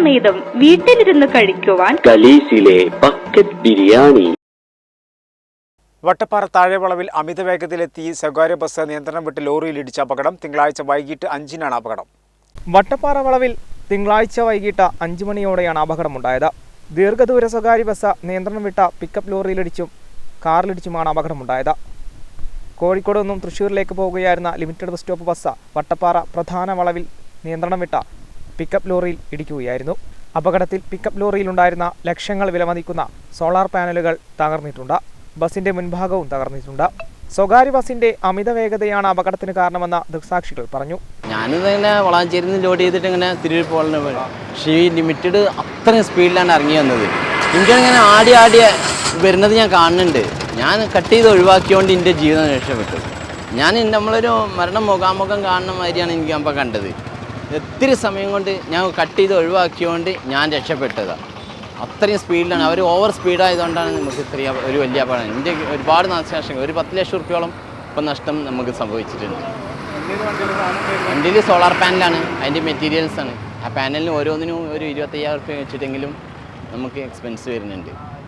സമേതം വീട്ടിലിരുന്ന് കഴിക്കുവാൻ ഖലീസിലെ ബക്കറ്റ് ബിരിയാണി. വട്ടപ്പാറ താഴെവളവിൽ അമിത വേഗത്തിലെത്തി സ്വകാര്യ ബസ് നിയന്ത്രണം വിട്ട് ലോറിയിൽ ഇടിച്ച അപകടം. തിങ്കളാഴ്ച വൈകിട്ട് 5-നാണ് അപകടം. വട്ടപ്പാറ വളവിൽ തിങ്കളാഴ്ച വൈകിട്ട് 5 മണിയോടെയാണ് അപകടമുണ്ടായത്. ദീർഘദൂര സ്വകാര്യ ബസ് നിയന്ത്രണം വിട്ട പിക്കപ്പ് ലോറിയിലിടിച്ചും കാറിലിടിച്ചുമാണ് അപകടമുണ്ടായത്. കോഴിക്കോട് നിന്നും തൃശ്ശൂരിലേക്ക് പോകുകയായിരുന്ന limited bus stop bus Vattappara പ്രധാന വളവിൽ നിയന്ത്രണം വിട്ട പിക്കപ്പ് ലോറിയിൽ ഇടിക്കുകയായിരുന്നു. അപകടത്തിൽ പിക്കപ്പ് ലോറിയിലുണ്ടായിരുന്ന ലക്ഷങ്ങൾ വിലമതിക്കുന്ന സോളാർ പാനലുകൾ തകർന്നിട്ടുണ്ട്. ബസിന്റെ മുൻഭാഗവും തകർന്നിട്ടുണ്ട്. സ്വകാര്യ ബസിന്റെ അമിത വേഗതയാണ് അപകടത്തിന് കാരണമെന്ന് ദൃക്സാക്ഷികൾ പറഞ്ഞു. ഞാനിങ്ങനെ വളാഞ്ചേരിയിൽ നിന്ന് ലോഡ് ചെയ്തിട്ട് ഇങ്ങനെ തിരുവി പോകുന്ന പക്ഷേ ഈ ലിമിറ്റഡ് അത്രയും സ്പീഡിലാണ് ഇറങ്ങി വന്നത്. എനിക്കങ്ങനെ ആടി വരുന്നത് ഞാൻ കാണുന്നുണ്ട്. ഞാൻ കട്ട് ചെയ്ത് ഒഴിവാക്കിയോണ്ട് എൻ്റെ ജീവിതം രക്ഷപ്പെട്ടു. നമ്മളൊരു മരണം മുഖാമുഖം കാണുന്ന മാതിരിയാണ് എനിക്ക് അപ്പോൾ കണ്ടത്. ഒത്തിരി സമയം കൊണ്ട് ഞാൻ കട്ട് ചെയ്ത് ഒഴിവാക്കിയോണ്ട് ഞാൻ രക്ഷപ്പെട്ടതാണ്. അത്രയും സ്പീഡിലാണ് അവർ ഓവർ സ്പീഡായതുകൊണ്ടാണ് നമുക്ക് ഇത്രയും ഒരു വലിയ അപകടം. എൻ്റെ ഒരുപാട് നാശനഷ്ടങ്ങൾ, ഒരു 10 ലക്ഷം റുപ്യോളം ഇപ്പം നഷ്ടം നമുക്ക് സംഭവിച്ചിട്ടുണ്ട്. വണ്ടിയിൽ സോളാർ പാനലാണ്, അതിൻ്റെ മെറ്റീരിയൽസാണ്. ആ പാനലിന് ഓരോന്നിനും ഒരു 25,000 റുപ്യ വെച്ചിട്ടെങ്കിലും നമുക്ക് എക്സ്പെൻസ് വരുന്നുണ്ട്.